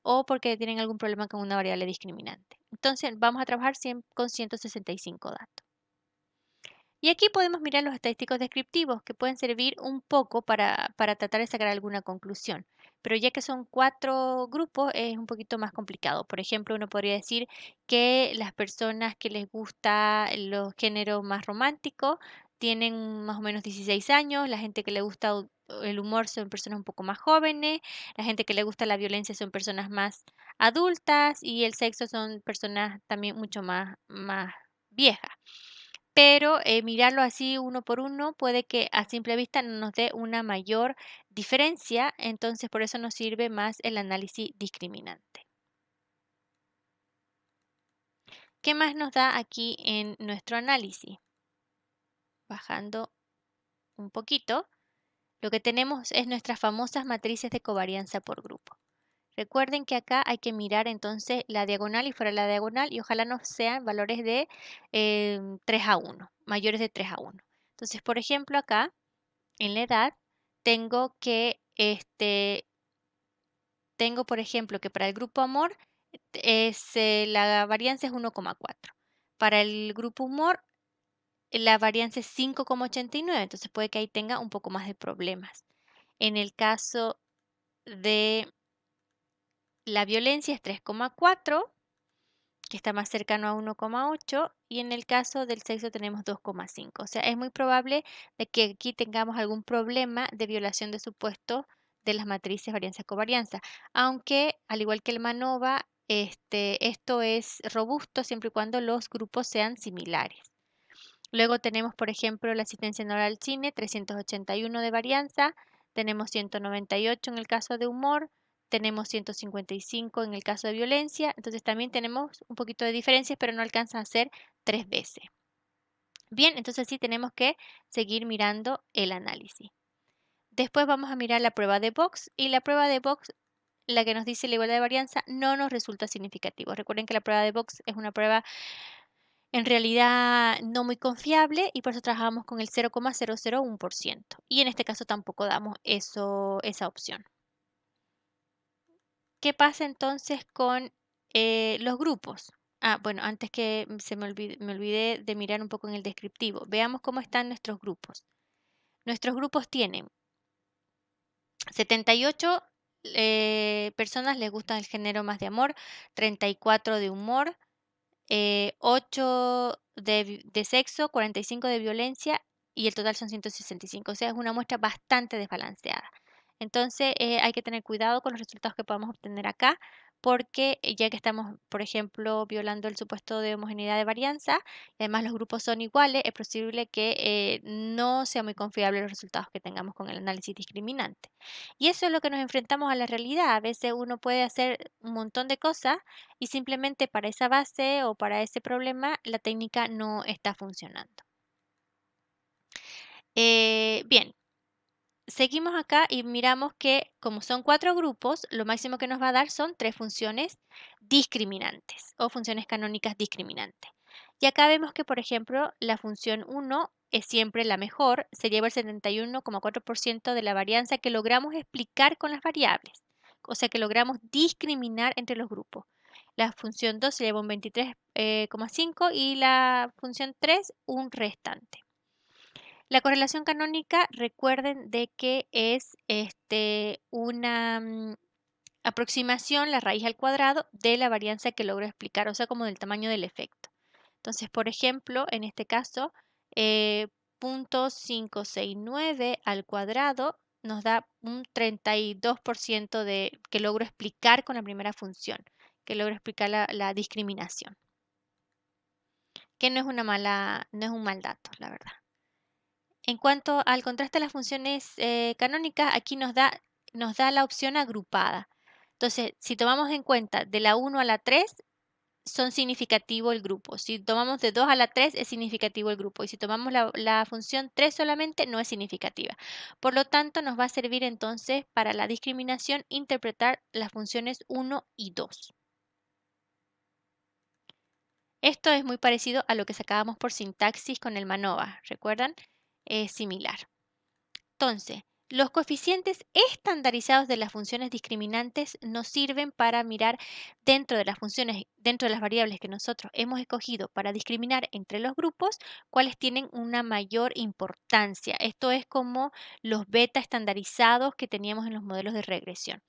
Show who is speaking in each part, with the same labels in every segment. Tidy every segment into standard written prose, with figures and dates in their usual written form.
Speaker 1: o porque tienen algún problema con una variable discriminante. Entonces vamos a trabajar con 165 datos. Y aquí podemos mirar los estadísticos descriptivos que pueden servir un poco para tratar de sacar alguna conclusión. Pero ya que son 4 grupos es un poquito más complicado. Por ejemplo, uno podría decir que las personas que les gusta los géneros más románticos tienen más o menos 16 años, la gente que le gusta el humor son personas un poco más jóvenes, la gente que le gusta la violencia son personas más adultas y el sexo son personas también mucho más viejas. Pero mirarlo así uno por uno puede que a simple vista no nos dé una mayor diferencia, entonces por eso nos sirve más el análisis discriminante. ¿Qué más nos da aquí en nuestro análisis? Bajando un poquito, lo que tenemos es nuestras famosas matrices de covarianza por grupo. Recuerden que acá hay que mirar entonces la diagonal y fuera la diagonal y ojalá no sean valores de 3:1, mayores de 3:1. Entonces, por ejemplo, acá en la edad, tengo que, tengo por ejemplo que para el grupo amor la varianza es 1,4. Para el grupo humor, la varianza es 5,89, entonces puede que ahí tenga un poco más de problemas. En el caso de la violencia es 3,4, que está más cercano a 1,8, y en el caso del sexo tenemos 2,5. O sea, es muy probable de que aquí tengamos algún problema de violación de supuesto de las matrices varianza-covarianza, aunque al igual que el MANOVA, esto es robusto siempre y cuando los grupos sean similares. Luego tenemos, por ejemplo, la asistencia no al cine, 381 de varianza, tenemos 198 en el caso de humor, tenemos 155 en el caso de violencia, entonces también tenemos un poquito de diferencias, pero no alcanza a ser 3 veces. Bien, entonces sí tenemos que seguir mirando el análisis. Después vamos a mirar la prueba de Box y la prueba de Box, la que nos dice la igualdad de varianza, no nos resulta significativo. Recuerden que la prueba de Box es una prueba en realidad no muy confiable y por eso trabajamos con el 0,001%. Y en este caso tampoco damos esa opción. ¿Qué pasa entonces con los grupos? Bueno, antes que me olvidé de mirar un poco en el descriptivo. Veamos cómo están nuestros grupos. Nuestros grupos tienen 78 personas les gusta el género más de amor, 34 de humor, 8 de sexo, 45 de violencia y el total son 165. O sea, es una muestra bastante desbalanceada. Entonces, hay que tener cuidado con los resultados que podamos obtener acá, porque ya que estamos, por ejemplo, violando el supuesto de homogeneidad de varianza, y además los grupos son iguales, es posible que no sea muy confiable los resultados que tengamos con el análisis discriminante. Y eso es lo que nos enfrentamos a la realidad. A veces uno puede hacer un montón de cosas y simplemente para esa base o para ese problema la técnica no está funcionando. Bien, seguimos acá y miramos que como son 4 grupos, lo máximo que nos va a dar son 3 funciones discriminantes o funciones canónicas discriminantes. Y acá vemos que, por ejemplo, la función 1 es siempre la mejor, se lleva el 71,4% de la varianza que logramos explicar con las variables, o sea que logramos discriminar entre los grupos. La función 2 se lleva un 23,5 y la función 3 un restante. La correlación canónica, recuerden de que es una aproximación, la raíz al cuadrado, de la varianza que logro explicar, o sea, como del tamaño del efecto. Entonces, por ejemplo, en este caso, 0,569 al cuadrado nos da un 32% que logro explicar con la primera función, que logro explicar la discriminación, que no es un mal dato, la verdad. En cuanto al contraste de las funciones canónicas, aquí nos da la opción agrupada. Entonces, si tomamos en cuenta de la 1 a la 3, son significativo el grupo. Si tomamos de 2 a la 3, es significativo el grupo. Y si tomamos la función 3 solamente, no es significativa. Por lo tanto, nos va a servir entonces para la discriminación interpretar las funciones 1 y 2. Esto es muy parecido a lo que sacábamos por sintaxis con el MANOVA. ¿Recuerdan? Es similar. Entonces, Los coeficientes estandarizados de las funciones discriminantes nos sirven para mirar dentro de las funciones, dentro de las variables que nosotros hemos escogido para discriminar entre los grupos, cuáles tienen una mayor importancia. Esto es como los beta estandarizados que teníamos en los modelos de regresión.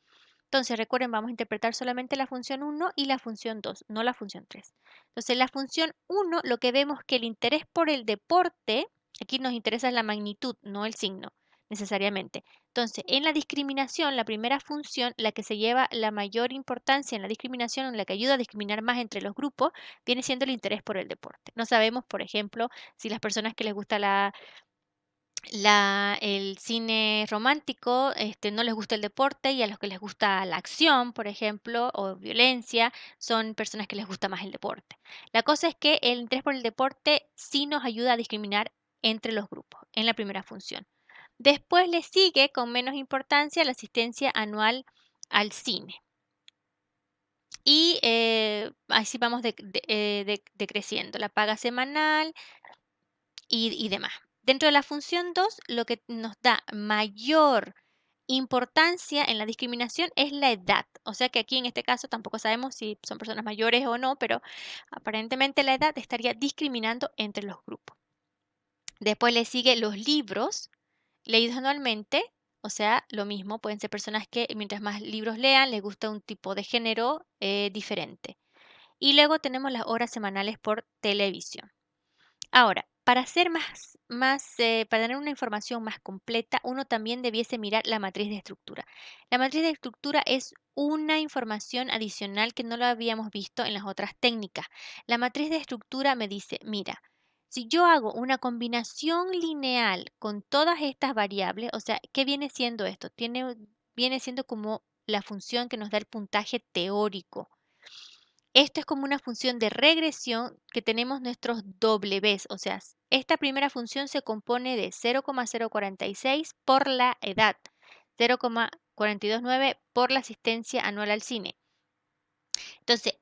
Speaker 1: Entonces, recuerden, vamos a interpretar solamente la función 1 y la función 2, no la función 3. Entonces, la función 1, lo que vemos que el interés por el deporte, aquí nos interesa la magnitud, no el signo, necesariamente. Entonces, en la discriminación, la primera función, la que se lleva la mayor importancia en la discriminación, la que ayuda a discriminar más entre los grupos, viene siendo el interés por el deporte. No sabemos, por ejemplo, si las personas que les gusta el cine romántico, no les gusta el deporte, y a los que les gusta la acción, por ejemplo, o violencia, son personas que les gusta más el deporte. La cosa es que el interés por el deporte sí nos ayuda a discriminar entre los grupos en la primera función. Después le sigue con menos importancia la asistencia anual al cine. Y así vamos decreciendo, la paga semanal y demás. Dentro de la función 2, lo que nos da mayor importancia en la discriminación es la edad. O sea que aquí en este caso tampoco sabemos si son personas mayores o no, pero aparentemente la edad estaría discriminando entre los grupos. Después le sigue los libros leídos anualmente. O sea, lo mismo, pueden ser personas que mientras más libros lean, les gusta un tipo de género diferente. Y luego tenemos las horas semanales por televisión. Ahora, para para tener una información más completa, uno también debiese mirar la matriz de estructura. La matriz de estructura es una información adicional que no lo habíamos visto en las otras técnicas. La matriz de estructura me dice, mira, si yo hago una combinación lineal con todas estas variables, o sea, ¿qué viene siendo esto? Viene siendo como la función que nos da el puntaje teórico. Esto es como una función de regresión que tenemos nuestros Ws, o sea, esta primera función se compone de 0,046 por la edad, 0,429 por la asistencia anual al cine. Entonces,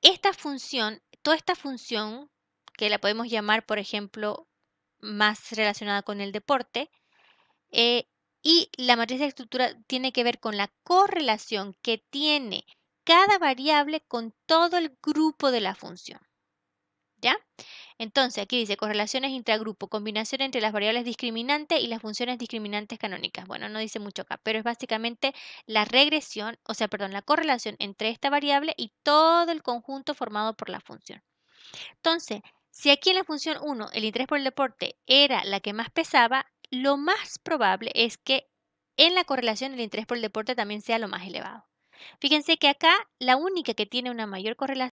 Speaker 1: toda esta función, que la podemos llamar, por ejemplo, más relacionada con el deporte, y la matriz de estructura tiene que ver con la correlación que tiene cada variable con todo el grupo de la función. ¿Ya? Entonces, aquí dice correlaciones intragrupo, combinación entre las variables discriminantes y las funciones discriminantes canónicas. Bueno, no dice mucho acá, pero es básicamente la regresión, o sea, perdón, la correlación entre esta variable y todo el conjunto formado por la función. Entonces, si aquí en la función 1 el interés por el deporte era la que más pesaba, lo más probable es que en la correlación el interés por el deporte también sea lo más elevado. Fíjense que acá la única que tiene una mayor correlación